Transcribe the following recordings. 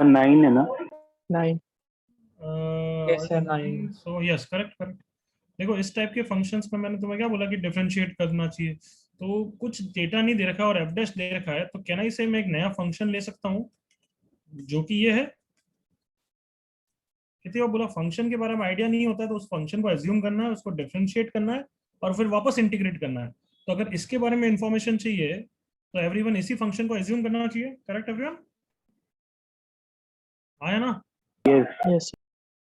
9 है ना? 9। Yes, sir, 9. So yes, correct correct. देखो इस टाइप के फंक्शंस में मैंने तुम्हें क्या बोला कि डिफरेंशिएट करना चाहिए, तो कुछ डेटा नहीं दे रखा है और एफ डैश दे रखा है, तो कैन आई से मैं एक नया फंक्शन ले सकता हूँ जो कि ये है। कितनी बार बोला फंक्शन के बारे में आइडिया नहीं होता है तो उस फंक्शन को एज्यूम करना है, उसको डिफरेंशिएट करना है और फिर वापस इंटीग्रेट करना है। तो अगर इसके बारे में इंफॉर्मेशन चाहिए तो एवरीवन इसी फंक्शन को एज्यूम करना चाहिए। Correct everyone? आया ना? यस।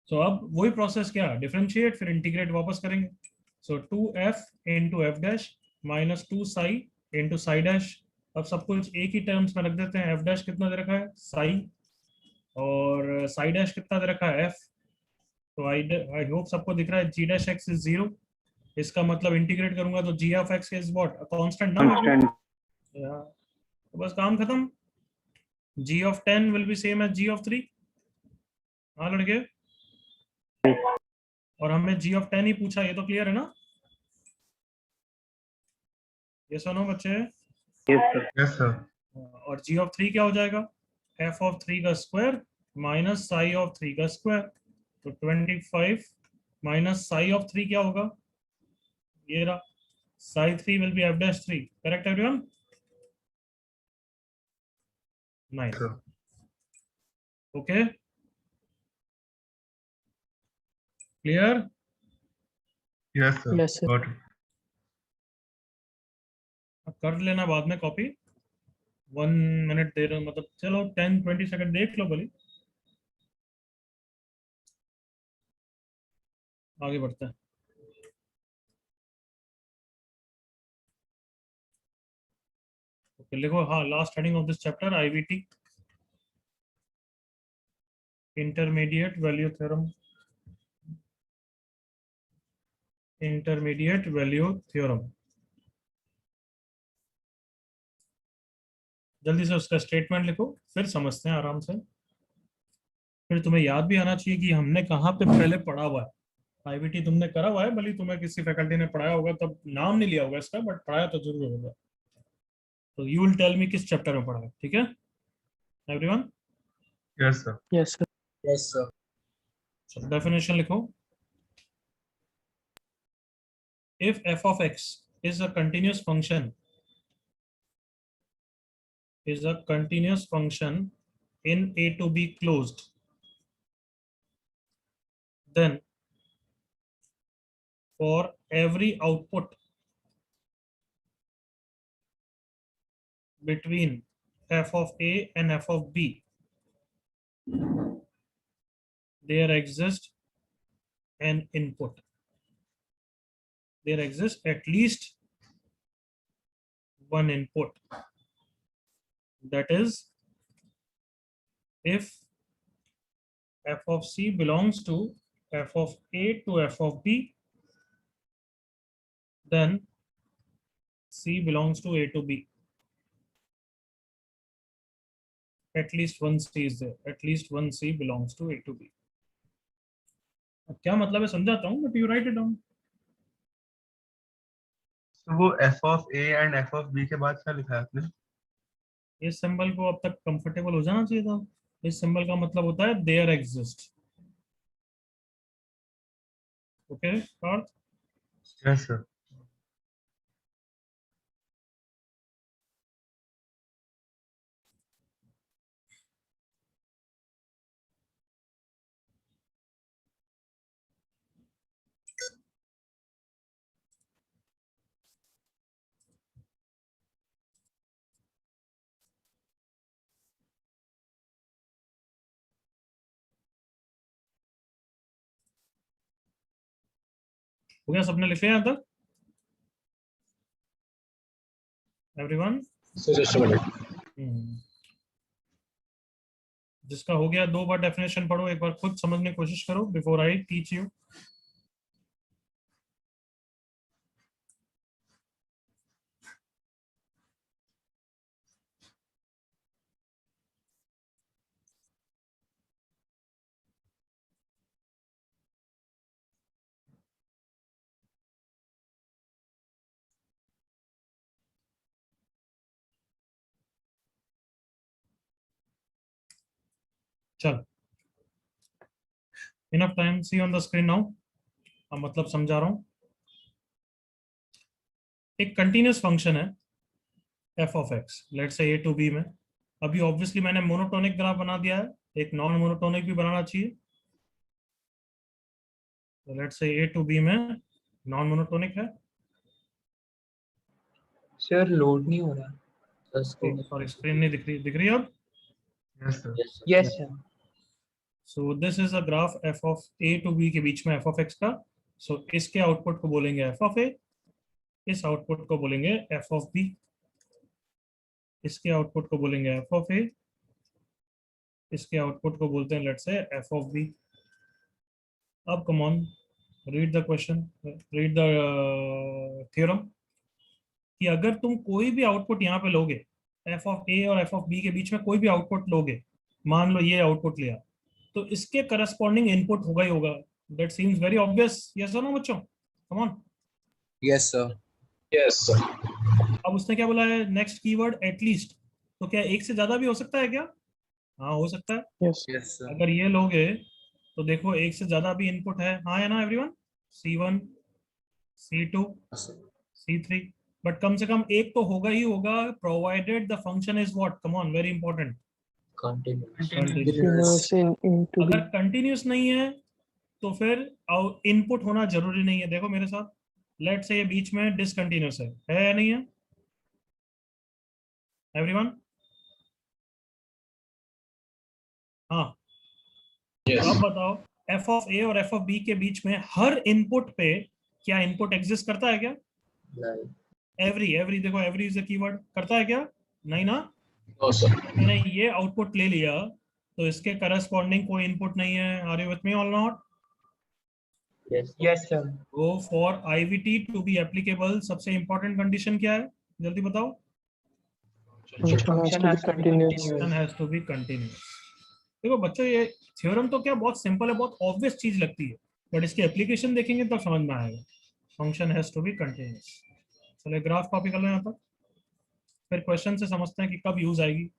तो अब वही प्रोसेस, क्या डिफरेंशिएट फिर इंटीग्रेट वापस करेंगे। सो 2f into F dash minus 2 Sai into Sai dash. अब सब कुछ एक ही टर्म्स में रख देते हैं। एफ डैश कितना दे रखा है? साई, और साई डैश कितना दे रखा है? एफ। तो आई होप सबको दिख रहा है जी डैश एक्स इज 0। इसका मतलब इंटीग्रेट करूंगा तो g of x is what? A constant ना? तो बस काम खत्म। G of 10 will be same as g of 3। हाँ लड़के, और हमें जी ऑफ 10 ही पूछा, ये तो क्लियर है ना? ये सुनो बच्चे। Yes sir. और जी ऑफ 3 क्या हो जाएगा? एफ ऑफ 3 का स्क्वायर माइनस साई ऑफ 3 का स्क्वायर। तो 25 माइनस साई ऑफ 3 क्या होगा? ये रहा, Sai 3 will be F dash 3। Correct everyone? 9। Okay, clear? Yes sir. Yes sir. Got it. अब कर लेना बाद में कॉपी। 1 मिनट दे रहा हूँ, मतलब चलो 10-20 सेकंड देख लो भले, आगे बढ़ते हैं। ओके लिखो, हाँ last heading of this chapter IVT intermediate value theorem. Intermediate value theorem, जल्दी से उसका स्टेटमेंट लिखो फिर समझते हैं आराम से। फिर तुम्हें याद भी आना चाहिए कि हमने कहाँ पे पहले पढ़ा हुआ है। आईवीटी तुमने करा हुआ है, भले तुम्हें किसी फैकल्टी ने पढ़ाया होगा, तब नाम नहीं लिया होगा इसका, बट पढ़ाया तो जरूर होगा। तो यू विल टेल मी किस चैप्टर में पढ़ा है, ठीक है everyone? Yes sir. Yes sir. Yes, sir. So definition लिखो। If f of x is a continuous function in a to b closed, then for every output between f of a and f of b, there exists an input. There exists at least one input. That is, if f of c belongs to f of a to f of b, then c belongs to a to b. At least one c is there. At least one c belongs to a to b. अब क्या मतलब है समझाता हूँ, but you write it down. तो वो F of A and F of B के बाद क्या लिखा है आपने? इस सिंबल को अब तक कंफर्टेबल हो जाना चाहिए था। इस सिंबल का मतलब होता है there exist. Okay Parth? Yes sir. हो गया, सबने लिखे यहाँ तक everyone? So just a minute. जिसका हो गया 2 बार डेफिनेशन पढ़ो, एक बार खुद समझने की कोशिश करो बिफोर आई टीच यू। चल, enough time, see on the screen now. अब मतलब समझा रहा हूँ। एक कंटिन्यूअस फंक्शन है F of X, let's say A to B में। अभी ऑब्वियसली मैंने मोनोटोनिक ग्राफ बना दिया है, एक नॉन मोनोटोनिक भी बनाना चाहिए। तो let's say A to B में नॉन मोनोटोनिक है। सर लोड नहीं हो रहा स्क्रीन। सॉरी, स्क्रीन नहीं दिख रही अब। Yes sir. Yes sir. So this is a graph F of A to B के बीच में एफ ऑफ एक्स का। सो इसके आउटपुट को बोलेंगे एफ ऑफ ए, इस आउटपुट को बोलेंगे एफ ऑफ बी, इसके आउटपुट को बोलेंगे एफ ऑफ ए, इसके आउटपुट को बोलते हैं let's say F of b. अब come on, read the question, read the theorem कि अगर तुम कोई भी आउटपुट यहाँ पे लोगे, एफ ऑफ ए और एफ ऑफ बी के बीच में कोई भी आउटपुट लोगे, मान लो ये आउटपुट लिया, तो इसके करस्पॉन्डिंग इनपुट होगा ही होगा। That seems very obvious, yes और नो बच्चों? Come on. Yes sir. Yes sir. अब उसने क्या बोला है नेक्स्ट कीवर्ड एटलीस्ट, तो क्या एक से ज्यादा भी हो सकता है क्या? हाँ हो सकता है। Yes yes sir. अगर ये लोगे तो देखो एक से ज्यादा भी इनपुट है, हाँ है ना everyone? C1, C2, C3, but कम से कम एक तो होगा ही होगा, provided the function is what, come on, very important, continuous. अगर कंटिन्यूअस नहीं है तो फिर इनपुट होना जरूरी नहीं है। देखो मेरे साथ, लेट से ये बीच में डिसकंटिन्यूअस है या नहीं है एवरीवन? हाँ। यस। अब बताओ, एफ ऑफ ए और एफ ऑफ बी के बीच में हर इनपुट पे क्या इनपुट एग्जिस्ट करता है क्या? एवरी देखो, एवरी इज द कीवर्ड, करता है क्या? नहीं ना। No sir. मैंने ये आउटपुट ले लिया तो इसके करस्पॉन्डिंग कोई इनपुट नहीं है। Are you with me all not? Yes sir. वो for IVT to be applicable सबसे इंपॉर्टेंट कंडीशन क्या है, जल्दी बताओ? Function has to be continuous. देखो बच्चों, ये थ्योरम तो क्या बहुत सिंपल है, बहुत ऑब्वियस चीज लगती है, बट इसकी एप्लीकेशन देखेंगे तो समझ में आएगा। Function has to be continuous. चलिए ग्राफ कॉपी कर लो यहाँ पर, फिर क्वेश्चन से समझते हैं कि कब यूज आएगी।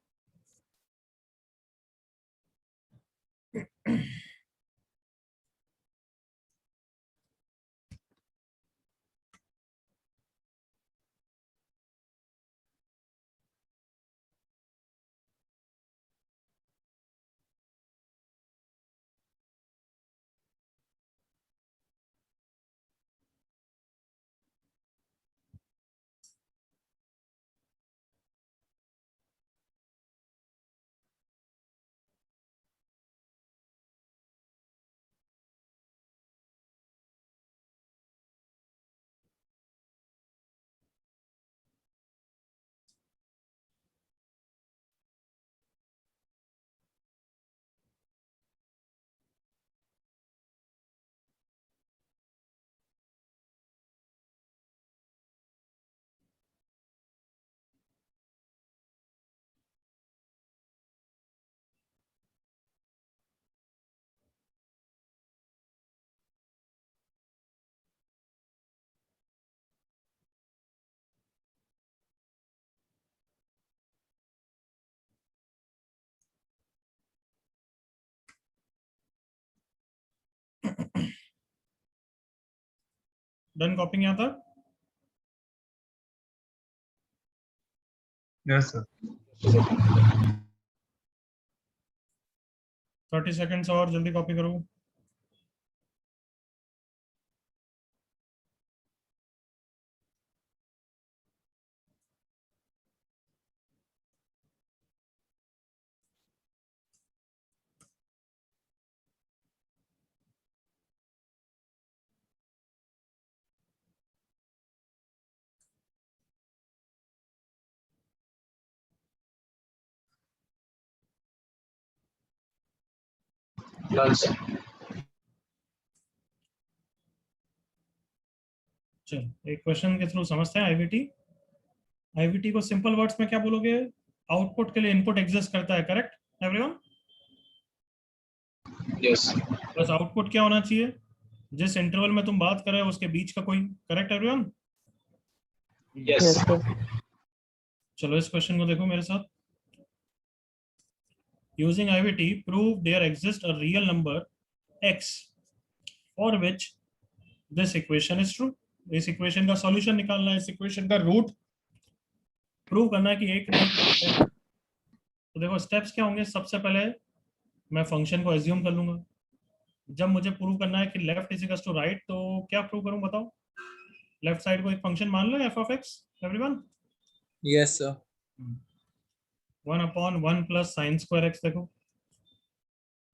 डन कॉपिंग यहाँ तक? Yes sir. 30 सेकेंड्स और, जल्दी कॉपी करो। Done sir. चलो एक क्वेश्चन के थ्रू समझते हैं आईवीटी। आईवीटी को सिंपल वर्ड्स में क्या बोलोगे? आउटपुट के लिए इनपुट एग्जिस्ट करता है, करेक्ट एवरीवन? यस। बस आउटपुट क्या होना चाहिए, जिस इंटरवल में तुम बात कर रहे हो उसके बीच का कोई, करेक्ट एवरीवन? यस। चलो इस क्वेश्चन को देखो मेरे साथ। using IVT prove there exists a real number x for which this equation is true. इस इक्वेशन का सॉल्यूशन निकालना है, इस इक्वेशन का रूट प्रूव करना है कि एक नहीं। तो देखो स्टेप्स क्या होंगे। सबसे पहले मैं फंक्शन को एज्यूम कर लूंगा। जब मुझे प्रूव करना है कि left is equals to right, तो क्या प्रूव करूं बताओ। लेफ्ट साइड को एक फंक्शन मान लो f of x. Everyone? Yes, sir. 1/1 plus sine square x. देखो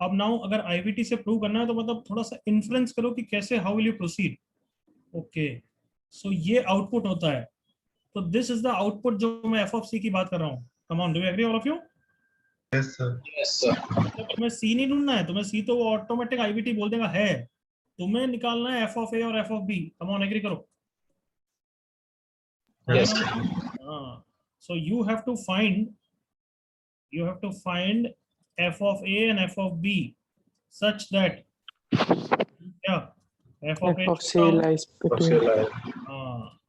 अब नाउ अगर आईवीटी से प्रूव करना है तो मतलब थोड़ा सा इन्फ्लुएंस करो कि कैसे, how will you proceed. Okay, so ये आउटपुट होता है। तो दिस इज द आउटपुट जो मैं एफ ऑफ सी की बात कर रहा हूँ। Come on, do you agree all of you? Yes sir. Yes, sir. तुम्हें सी नहीं ढूंढना है, तुम्हें सी तो वो ऑटोमेटिक आईवीटी बोल देगा है। तुम्हें निकालना है एफ ऑफ ए और F of B. Come on, agree करो। Yes. हाँ, so you have to find f of a and f of b such that क्या f of F a of C lies between. हाँ,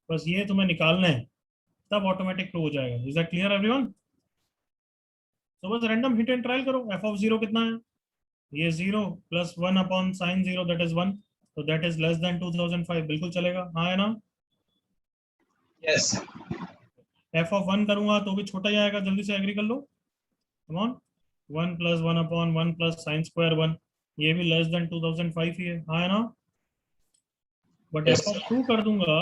बस ये तुम्हें निकालना है, तब ऑटोमेटिक प्रूव हो जाएगा। Is that clear everyone? तो बस रैंडम हिट एंड ट्रायल करो। f of 0 कितना है? ये 0 plus 1 upon sine 0 that is 1, तो दैट इज लेस देन 2005। बिल्कुल चलेगा, हाँ है ना? Yes. f of 1 करूंगा तो भी छोटा ही आएगा। जल्दी से एग्री कर लो। Come on, 1 plus 1 upon 1 plus sine square 1, ये भी लेस देन 2005 ही है, हाँ है ना? बट Yes, एफ ऑफ 2 कर दूंगा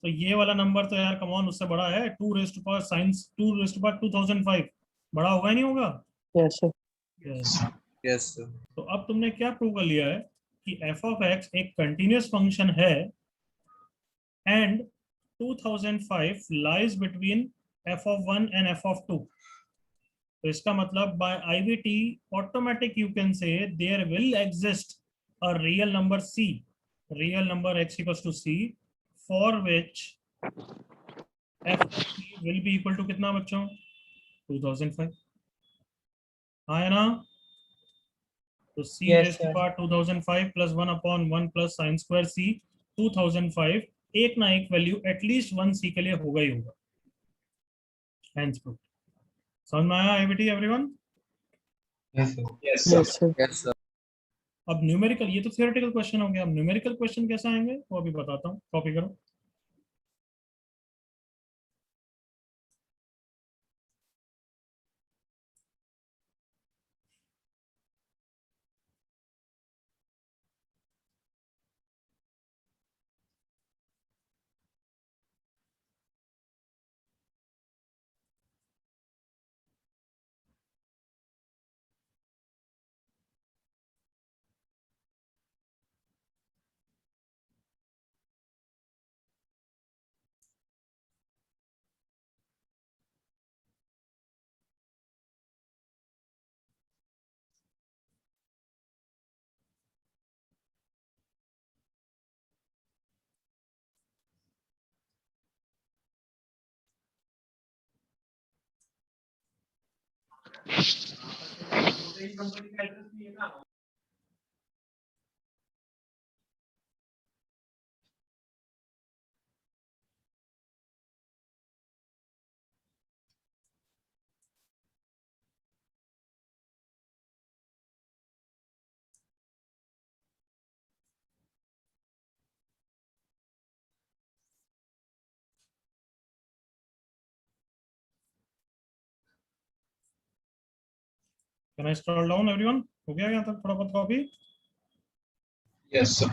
तो ये वाला नंबर तो यार कम ऑन उससे बड़ा है। 2 रेज़ टू पावर साइंस 2 रेज़ टू पावर 2005 बड़ा होगा ही नहीं होगा? Yes, sir. Yes. Yes, sir. तो अब तुमने क्या प्रूव कर लिया है कि एफ ऑफ एक्स एक कंटिन्यूअस फंक्शन है and 2005 lies between F of 1 and F of 2। तो इसका मतलब by IVT automatic you can say there will exist a real number C, real number x equals to C, for which f of c will be equal to कितना बच्चों? 2005, हाँ है ना? तो c Yes, raise to sir. Power 2005 plus 1 upon 1 plus sine square c 2005, एक ना एक value at least 1 c के लिए होगा ही होगा। Hence proof. समझ में आया IVT everyone? Yes sir. Yes, sir. Yes, sir. Yes, sir. अब न्यूमेरिकल, ये तो थियोरेटिकल क्वेश्चन हो गया। अब न्यूमेरिकल क्वेश्चन कैसे आएंगे वो अभी बताता हूँ। कॉपी करो। Can I scroll down everyone? हो गया यहाँ तक थोड़ा बहुत कॉपी? Yes, sir.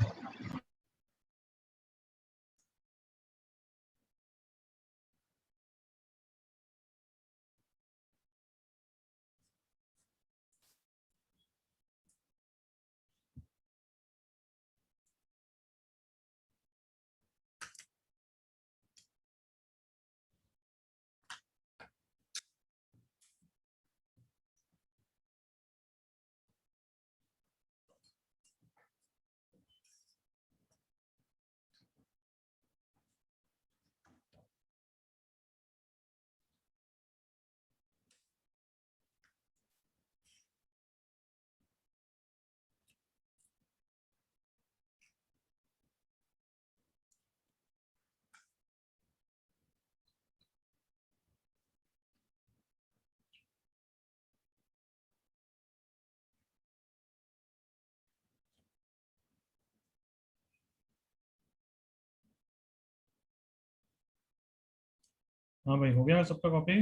हाँ भाई, हो गया सबका copy?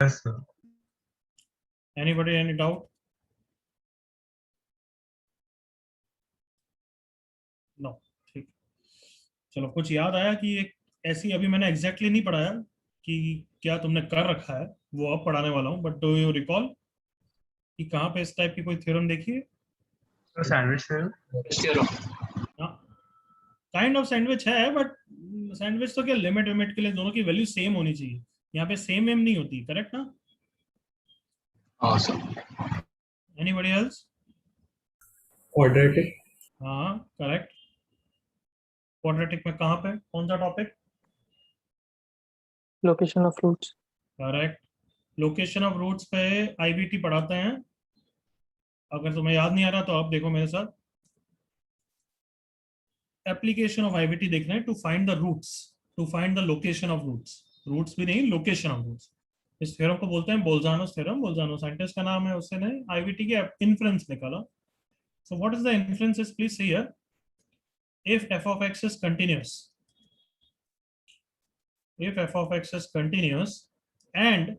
Yes sir. Anybody any doubt? No, ठीक। चलो, कुछ याद आया कि एक ऐसी, अभी मैंने एग्जैक्टली नहीं पढ़ाया कि क्या तुमने कर रखा है, वो अब पढ़ाने वाला हूँ, बट डू यू रिकॉल कि कहाँ पे इस टाइप की कोई थ्योरम देखी है? Sandwich sir. हाँ, काइंड ऑफ सैंडविच है, बट सैंडविच तो क्या, लिमिट विमिट के लिए दोनों की वैल्यू सेम होनी चाहिए। यहाँ पे सेम एम नहीं होती, करेक्ट ना? हाँ सर। Anybody else? क्वाड्रेटिक। हाँ, करेक्ट। क्वाड्रेटिक में कहाँ पे, कौन सा topic? Location of roots. Correct. Location of roots पे आईवीटी पढ़ाते हैं। अगर तुम्हें याद नहीं आ रहा तो आप देखो मेरे साथ। एप्लीकेशन ऑफ आईवीटी देखना है to find the roots, to find the location of roots. Roots भी नहीं, लोकेशन ऑफ रूट्स। इस थ्योरम को बोलते हैं बोल्जानो थ्योरम। बोल्जानो साइंटिस्ट का नाम है, उसने आईवीटी के इन्फ्रेंस निकाला। So what is the inference? Please see here. if f of x is continuous, if f of x is continuous and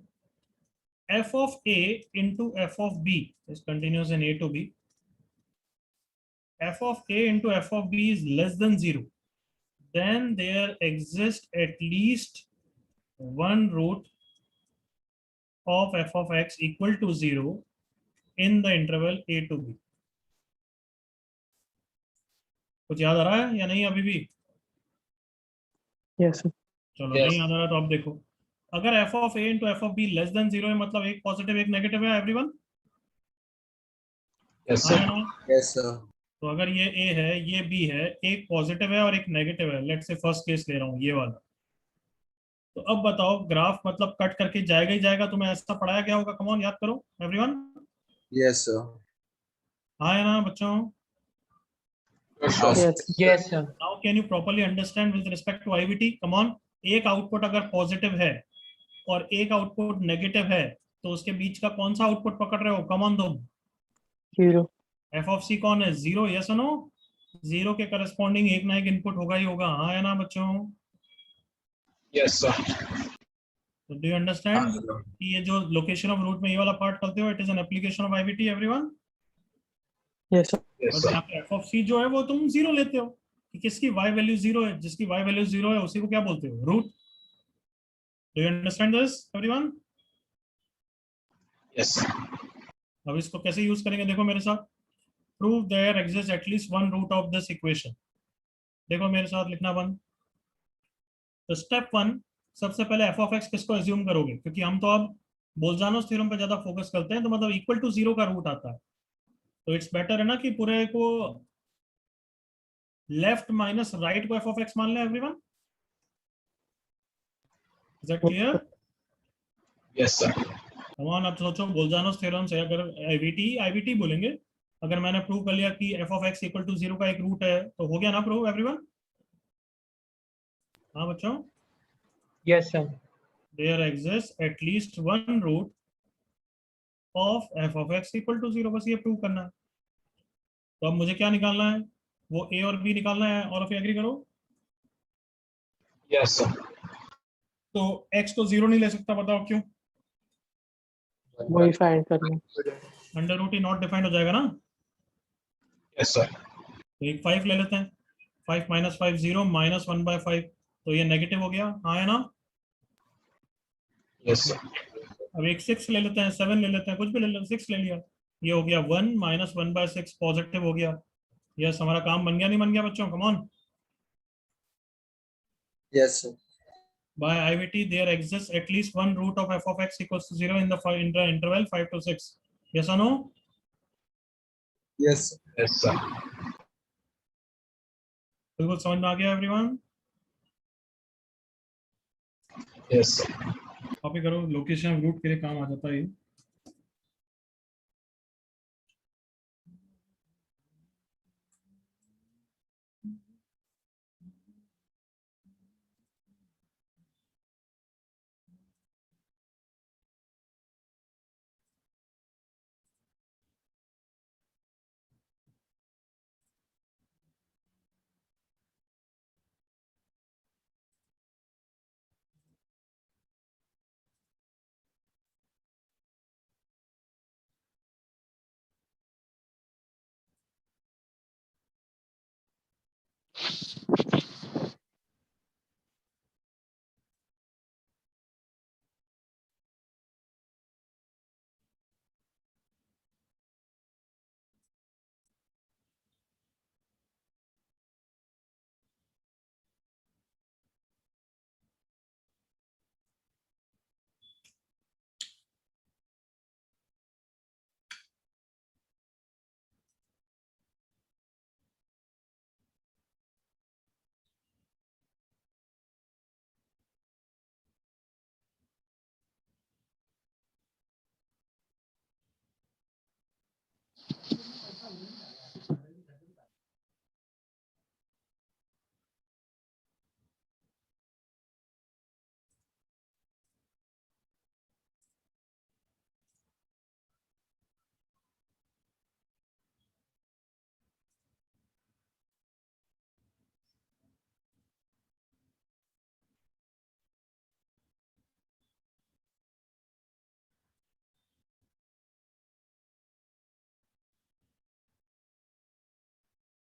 f of a into f of b is continuous in a to b, f of a into f of b is less than 0, then there exists at least one root of f of x equal to 0 in the interval a to b. कुछ याद आ रहा है या नहीं अभी भी? Yes sir. चलो, Yes. नहीं याद आ रहा तो आप देखो। अगर f of a into f of b less than 0 है, मतलब एक पॉजिटिव एक नेगेटिव है एवरीवन? Yes हाँ sir. या ना? Yes sir. तो अगर ये ए है, ये बी है, एक पॉजिटिव है और एक नेगेटिव है, लेट्स से फर्स्ट केस ले रहा हूँ ये वाला, तो अब बताओ ग्राफ मतलब कट करके जाएगा ही जाएगा। तुम्हें ऐसा पढ़ाया गया होगा, कम ऑन याद करो एवरीवन। Yes sir. हाँ या ना बच्चों? Sure. Yes. Yes sir. Now can you properly understand with respect to IVT? Come on. एक आउटपुट अगर पॉजिटिव है और एक आउटपुट नेगेटिव है, तो उसके बीच का कौन सा आउटपुट पकड़ रहे हो? कम ऑन तुम। 0। एफ ऑफ सी कौन है? Zero, yes no? जीरो के करस्पॉन्डिंग एक ना एक इनपुट होगा ही होगा। हाँ या ना बच्चों? Yes sir. तो डू यू अंडरस्टैंड कि ये जो लोकेशन ऑफ रूट में ये वाला पार्ट करते हो, it is an application of IVT everyone? Yes sir. Yes और sir. यहाँ पे एफ ऑफ सी जो है वो तुम जीरो लेते हो कि किसकी वाई वैल्यू जीरो है। जिसकी वाई वैल्यू जीरो है उसी को क्या बोलते हो? Root. Do you understand this everyone? Yes. अब इसको कैसे यूज करेंगे, देखो मेरे साथ। Prove there exist at least one root of this equation. देखो मेरे साथ, लिखना बंद। तो स्टेप वन, सबसे पहले एफ ऑफ एक्स किसको एज्यूम करोगे? क्योंकि हम तो अब बोल्जानोस थ्योरम पे ज्यादा फोकस करते हैं, तो मतलब इक्वल टू जीरो का रूट आता है, तो इट्स बेटर है ना कि पूरे को लेफ्ट माइनस राइट को एफ ऑफ एक्स मान लें everyone. Is that clear? Yes sir. कमान, अब सोचो बोल्जानोस थ्योरम से अगर आईवीटी आईवीटी बोलेंगे, अगर मैंने प्रूव कर लिया कि F of X equal to zero का एक रूट है, तो हो गया ना प्रूव एवरीवन? हाँ बच्चों? Yes sir. There exist at least one root of F of X equal to zero, बस ये प्रूव करना है। तो अब मुझे क्या निकालना है? वो ए और बी निकालना है। और ऑफ एग्री करो। Yes sir. तो एक्स तो जीरो नहीं ले सकता, बताओ क्यों? वही फाइंड करना है। अंडर रूट ही नॉट डिफाइंड हो जाएगा ना। Yes sir. तो एक 5 ले लेते हैं। 5 माइनस 5 जीरो, माइनस 1/5, तो ये नेगेटिव हो गया। हाँ है ना? Yes sir. अब एक 6 ले लेते हैं, 7 ले लेते हैं, कुछ भी ले लेते हैं, 6 ले लिया, ये हो गया 1 माइनस 1/6 पॉजिटिव हो गया। यस, हमारा काम बन गया नहीं बन गया बच्चों? Come on. Yes sir. By IVT there exists at least one root of f of x equals to 0 in the interval 5 to 6. Yes or no? Yes sir. Yes sir. बिल्कुल समझ में आ गया एवरीवन? Yes sir. कॉपी करो, location root के लिए काम आ जाता है ये।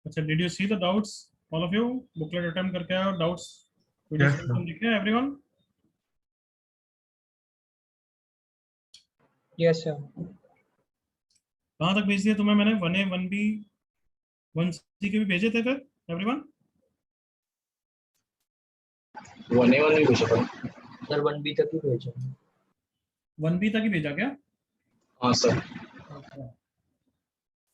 अच्छा, did you see the doubts all of you? Booklet attempt करके आए और डाउट्स वीडियो Yes, सॉल्यूशन लिखे हैं एवरीवन? Yes, sir. कहाँ तक भेज दिया तुम्हें मैंने? 1A 1B 1C के भी भेजे थे फिर एवरीवन? 1A1 भी भेजा था सर, 1B तक ही भेजा। 1B तक ही भेजा क्या? हाँ सर। अच्छा,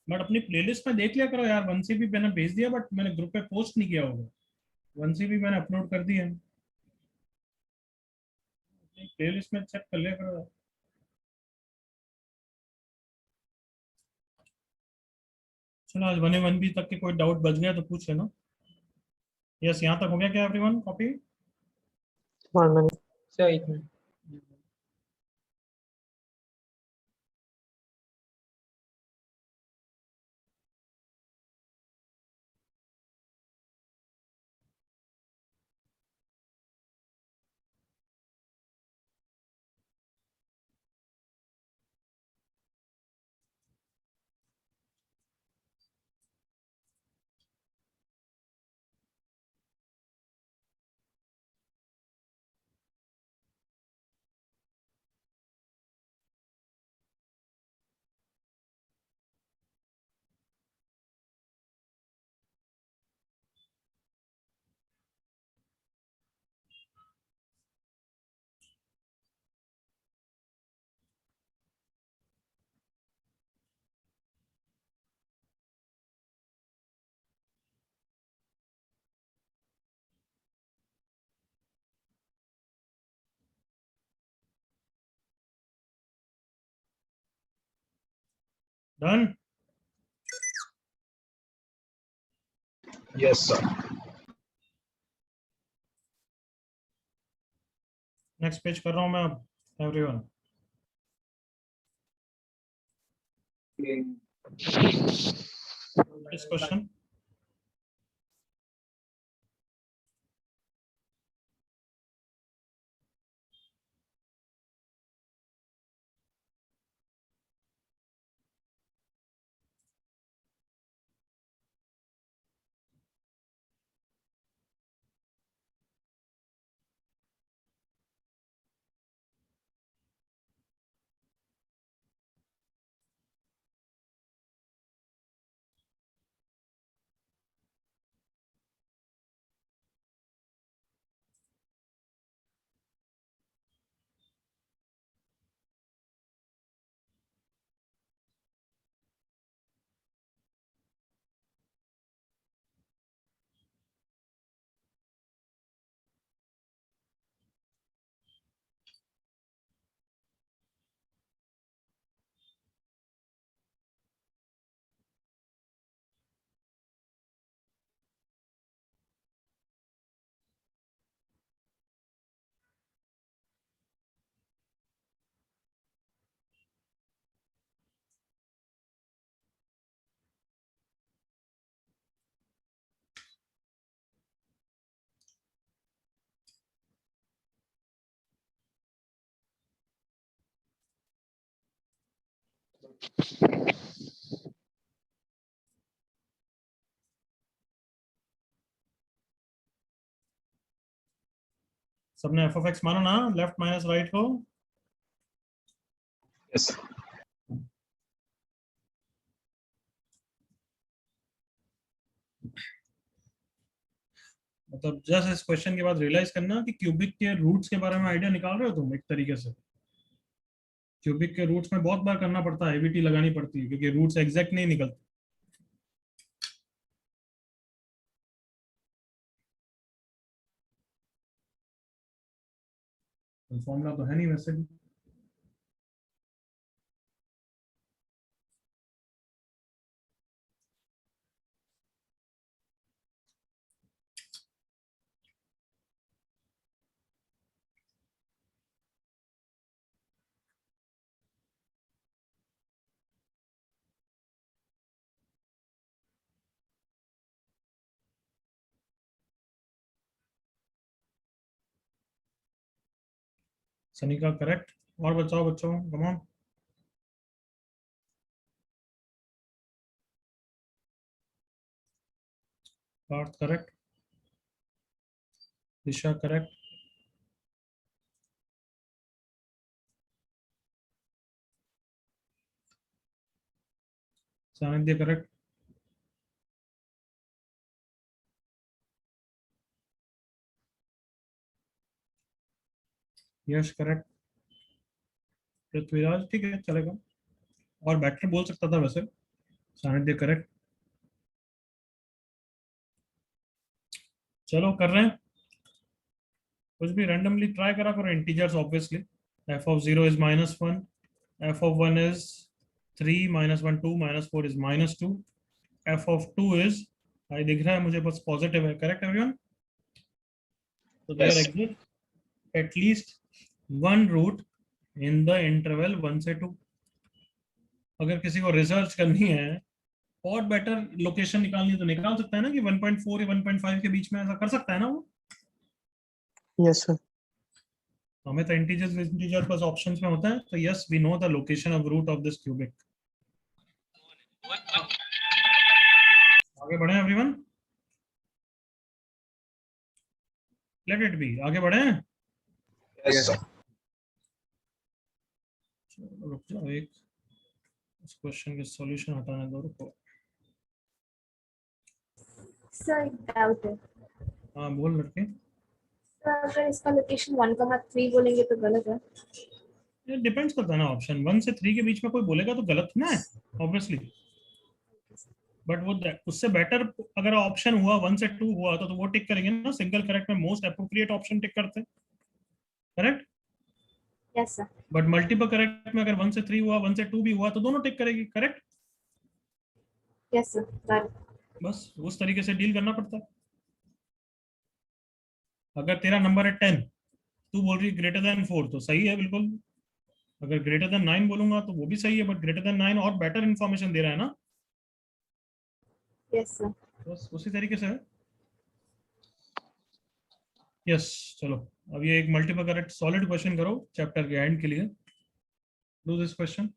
बट अपनी प्लेलिस्ट में देख लिया करो यार। 1C भी मैंने भेज दिया बट मैंने ग्रुप पे पोस्ट नहीं किया होगा। 1C भी मैंने अपलोड कर दिया है, प्लेलिस्ट में चेक कर लिया करो। चलो, आज 1A 1B तक के कोई डाउट बच गया तो पूछ लेना। यस, यहाँ तक हो गया क्या एवरीवन? कॉपी? 1 minute. सर एक minute. Done? Yes sir. Next page कर रहा हूँ मैं अब एवरीवन। इस क्वेश्चन सबने एफ ऑफ एक्स माना ना, लेफ्ट माइनस राइट को? Yes sir. मतलब जस्ट इस क्वेश्चन के बाद रियलाइज करना कि क्यूबिक के रूट्स के बारे में आइडिया निकाल रहे हो तुम एक तरीके से। क्यूबिक के रूट्स में बहुत बार करना पड़ता है, एबीटी लगानी पड़ती है क्योंकि रूट्स एग्जैक्ट नहीं निकलते। फॉर्मूला तो है नहीं वैसे भी। सनी का करेक्ट। और बचाओ बच्चों, come on. Parth correct, Disha correct, Sanidhya correct, Yash correct, Prithviraj ठीक है चलेगा, और बेटर बोल सकता था वैसे, सानिध्य करेक्ट। चलो कर रहे हैं, कुछ भी रैंडमली ट्राई करा करो, integers obviously. F of 0 is -1, f of 1 is 3, -1 2, -4 is -2, f of 2 is, आई दिख रहा है मुझे बस पॉजिटिव है, करेक्ट एवरीवन? तो there Yes. Exist at least one root in the interval 1 से 2। अगर किसी को रिसर्च करनी है और बेटर लोकेशन निकालनी है तो निकाल सकता है ना कि 1.4 या 1.5 के बीच में, ऐसा कर सकता है ना वो। Yes, sir. हमें तो इंटीजर्स इंटीजर बस ऑप्शंस में होता है, तो yes we know the location of root of this cubic. आगे बढ़े एवरीवन, लेट इट बी, आगे बढ़े। Yes, sir. चलो रुक जाओ, एक इस क्वेश्चन के सॉल्यूशन हटाने दो, रुको। सर डाउट है हाँ बोल लड़के। सर, अगर इसका लोकेशन 1,3 बोलेंगे तो गलत है? ये डिपेंड्स करता है ना, ऑप्शन 1 से 3 के बीच में कोई बोलेगा तो गलत ना है ऑब्वियसली, बट वो उससे बेटर अगर ऑप्शन हुआ 1 से 2 हुआ तो वो टिक करेंगे ना, सिंगल करेक्ट में मोस्ट अप्रोप्रिएट ऑप्शन टिक करते हैं, correct. Yes sir. But multiple correct में अगर 1 से 3 हुआ 1 से 2 भी हुआ तो दोनों टिक करेगी, करेक्ट। यस सर, गॉट बस उस तरीके से डील करना पड़ता है। अगर तेरा नंबर है 10, तू बोल रही ग्रेटर देन 4 तो सही है बिल्कुल, अगर ग्रेटर देन 9 बोलूंगा तो वो भी सही है, बट ग्रेटर देन 9 और बेटर इंफॉर्मेशन दे रहा है ना। Yes sir. बस उसी तरीके से है। यस चलो, अब ये एक मल्टीपल करेक्ट सॉलिड क्वेश्चन करो चैप्टर के एंड के लिए, do this question.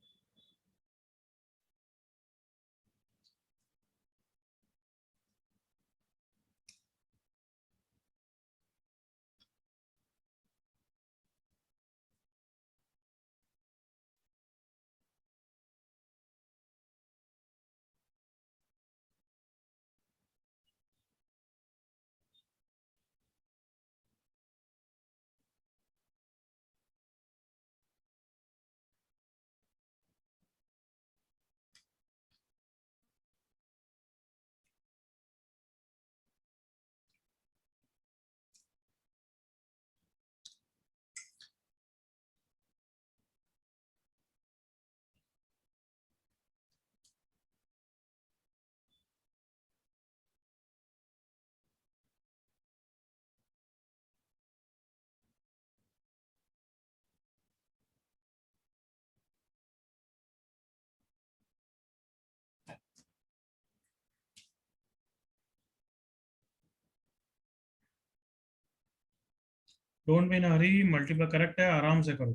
Don't be in Hari, multiple correct है, आराम से करो,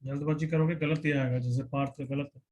जल्दबाजी करोगे गलत ही आएगा, जैसे पार्थ का गलत है।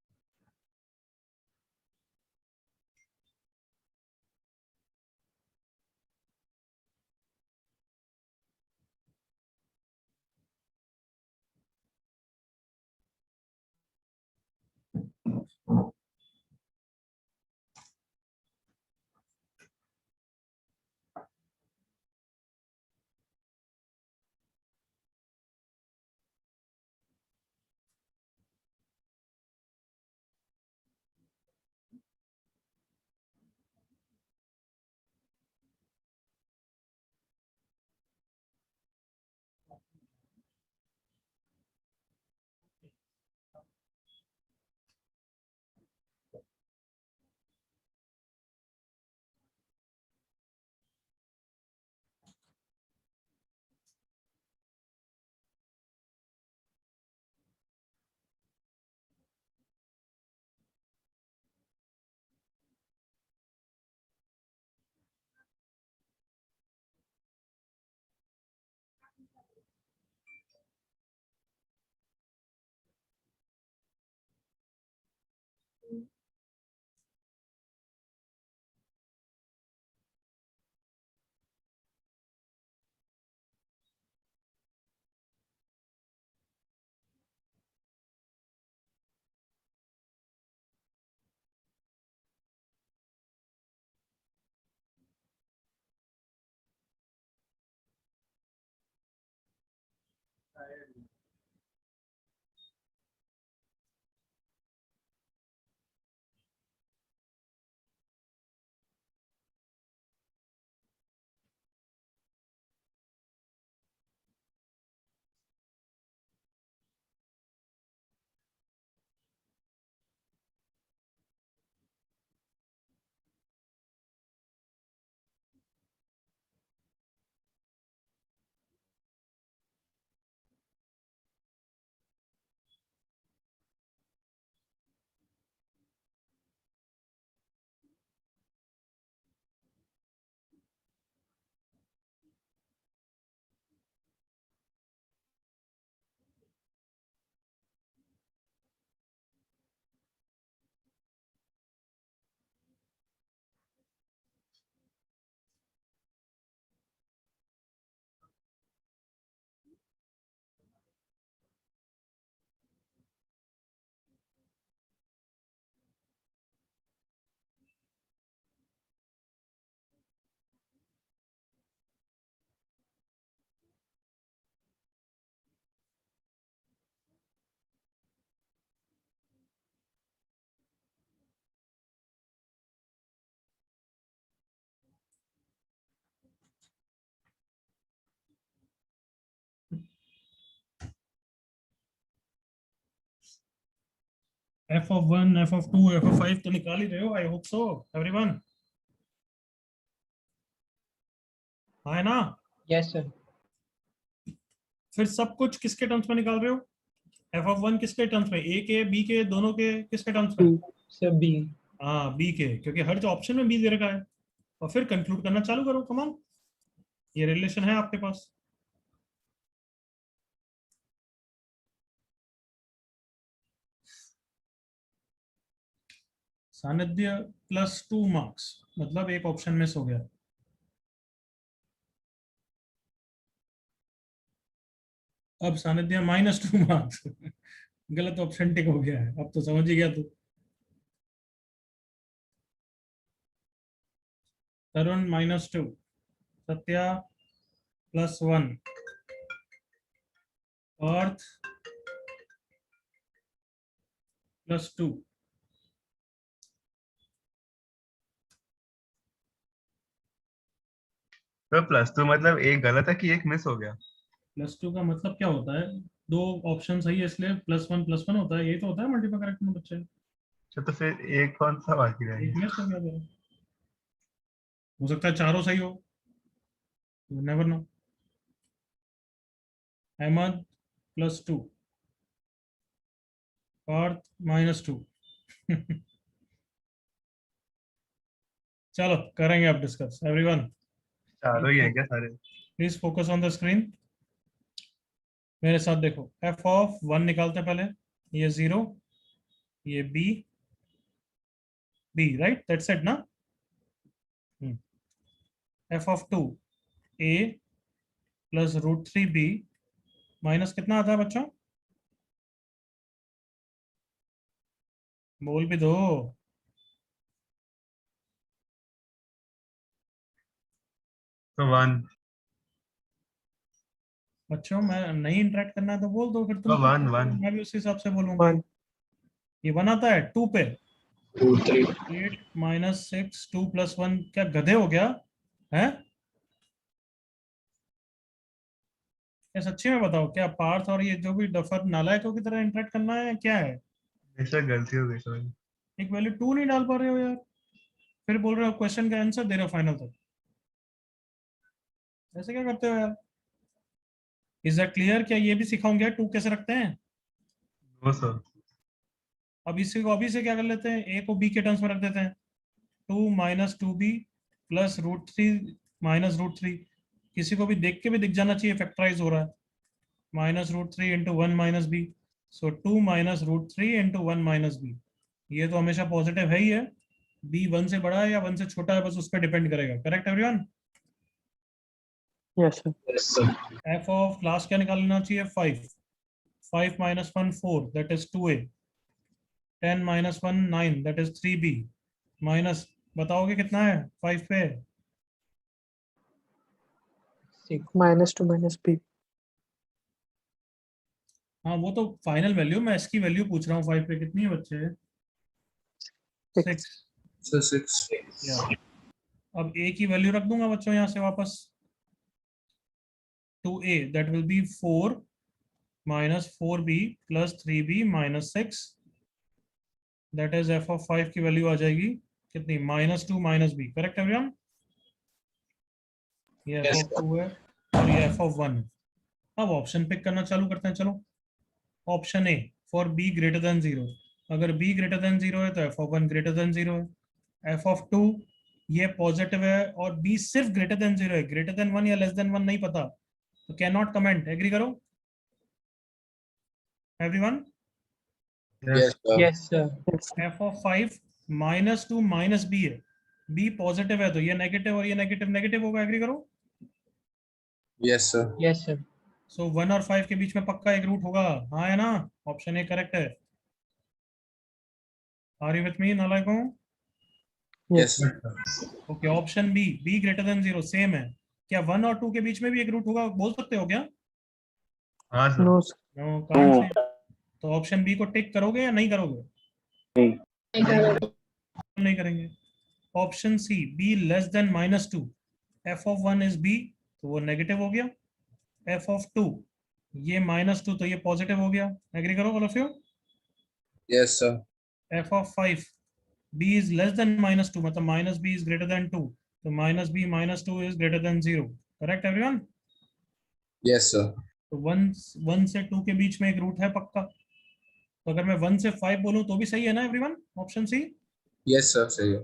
f of 1, f of 2, f of 5 तो निकाल ही रहे हो, आई होप सो एवरीवन। है ना? Yes sir. फिर सब कुछ किसके टर्म्स में निकाल रहे हो? f of 1 किसके टर्म्स में? a के, b के, दोनों के किसके टर्म्स में? Sir B. हाँ b के, क्योंकि हर जो ऑप्शन में b दे रखा है। और फिर कंक्लूड करना चालू करो, कम ऑन, ये रिलेशन है आपके पास। सानिध्य +2 मार्क्स, मतलब एक ऑप्शन मिस हो गया। अब सानिध्य -2 मार्क्स गलत ऑप्शन टिक हो गया है, अब तो समझ ही गया तू। तरुण -2, सत्या +1, अर्थ +2। तो +2 मतलब एक गलत है कि एक मिस हो गया? +2 का मतलब क्या होता है? दो ऑप्शन सही है इसलिए +1 होता है, यही तो होता है मल्टीपल करेक्ट में बच्चे। अच्छा, तो फिर एक कौन सा बाकी रह एक गया? मिस हो गया तेरा। हो सकता है चारों सही हो, नेवर नो। अहमद +2, पार्थ -2 चलो करेंगे अब डिस्कस, एवरीवन चारों ही हैं क्या सारे? Please focus on the screen, मेरे साथ देखो। f of 1 निकालते हैं पहले, ये 0, ये b, राइट, दैट्स इट ना। f of 2 a + √3b minus कितना आता है बच्चों? बोल भी दो। तो 1। बच्चों मैं नहीं इंटरेक्ट करना है तो बोल दो, फिर तो तुम 1 1। मैं भी उसी हिसाब से बोलूंगा। 1 ये 1 आता है 2 पे, 2 3 8 - 6 2 + 1, क्या गधे हो गया है? क्या सच्ची में बताओ, क्या पार्थ और ये जो भी डफर नालायकों की तरह इंटरेक्ट करना है, क्या है? बेशक गलती हो गई सॉरी। एक वैल्यू 2 नहीं डाल पा रहे हो यार, फिर बोल रहे हो क्वेश्चन का आंसर दे रहे हो फाइनल तक, ऐसे क्या करते हो यार? Is that clear? क्या ये भी सिखाऊंगे 2 कैसे रखते हैं? 200। अब इसी को अभी से क्या कर लेते हैं, a को b के टर्म्स में रख देते हैं। 2 - 2b + √3 - √3, किसी को भी देख के भी दिख जाना चाहिए फैक्टराइज हो रहा है। -√3 × 1 - b, सो 2 - √3 × 1 - b। ये तो हमेशा पॉजिटिव है ही है, b 1 से बड़ा है या 1 से छोटा है बस उस पर डिपेंड करेगा। Correct everyone? Yes sir. Yes sir f of last क्या निकालना चाहिए? 5 - 1 4, that is 2a, 10 - 1 9, that is 3b, minus बताओगे कितना है 5 पे? 6 -2 -b। हाँ वो तो फाइनल वैल्यू, मैं इसकी वैल्यू पूछ रहा हूँ 5 पे कितनी है बच्चे? 6। सर 6 या अब a की वैल्यू रख दूंगा बच्चों यहाँ से वापस, 2a that will be 4 - 4b + 3b - 6, that is f of 5 की वैल्यू आ जाएगी कितनी? -2 - b। Correct everyone? ये f of 2 है और ये f of 1 है। अब ऑप्शन पिक करना चालू करते हैं, चलो। ऑप्शन ए फॉर b > 0, अगर b > 0 है तो f of 1 > 0 है। f of 2 ये पॉजिटिव है और b सिर्फ >0 है, >1 या <1 नहीं पता, तो कैन नॉट कमेंट। एग्री करो everyone? Yes sir yes sir. f of 5 -2 - b है, b पॉजिटिव है तो ये नेगेटिव और ये नेगेटिव नेगेटिव होगा। एग्री करो? Yes sir yes sir. So 1 और 5 के बीच में पक्का एक रूट होगा, हाँ है ना? ऑप्शन ए करेक्ट है। आर यू विथ मी नालायकों? Yes okay, option B b > 0 same है। क्या 1 और 2 के बीच में भी एक रूट होगा, बोल सकते हो क्या? हाँ sir. No sir. No, can't say. तो ऑप्शन बी को टिक करोगे या नहीं करोगे? नहीं करेंगे। Option C b <-2, f of 1 is b, तो वो नेगेटिव हो गया। f of 2 ये -2 तो ये पॉजिटिव हो गया। एग्री करो all of you? Yes sir f of 5 b is less than -2, मतलब minus b is greater than 2, तो minus b minus 2 is greater than 0. Correct everyone? Yes sir. तो 1 से 2 के बीच में एक रूट है पक्का, तो अगर मैं 1 से 5 बोलूं तो भी सही है ना everyone? Option C. Yes sir, सही है।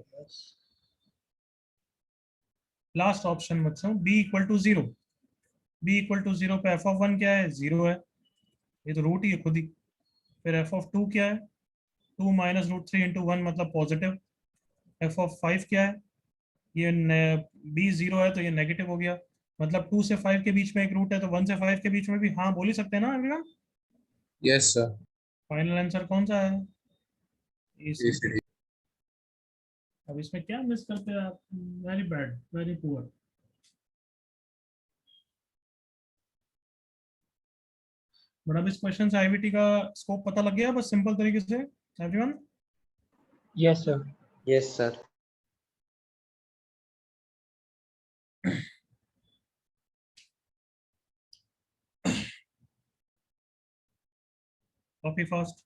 लास्ट ऑप्शन बच्चों, b equal to 0, b equal to 0 पे f ऑफ 1 क्या है? 0 है, ये तो रूट ही है खुद ही। फिर f ऑफ 2 क्या है? 2 माइनस रूट 3 इंटू 1 मतलब पॉजिटिव। f ऑफ 5 क्या है? ये b 0 है तो ये नेगेटिव हो गया, मतलब 2 से 5 के बीच में एक रूट है, तो 1 से 5 के बीच में भी हाँ बोल ही सकते हैं ना everyone? Yes sir. Final answer कौन सा है? ACD। अब इसमें क्या मिस करते हैं आप? Very bad, very poor. But अब इस क्वेश्चन से आईबीटी का स्कोप पता लग गया बस सिंपल तरीके से everyone? Yes, sir. Yes sir. Copy fast.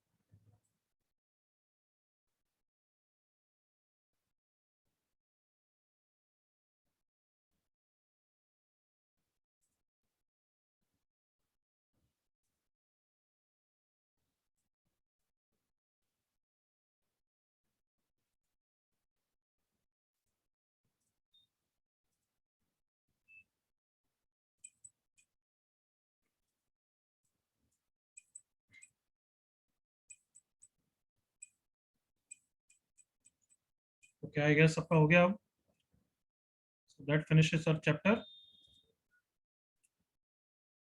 तो क्या आई गेस सबका हो गया अब? So that finishes our chapter.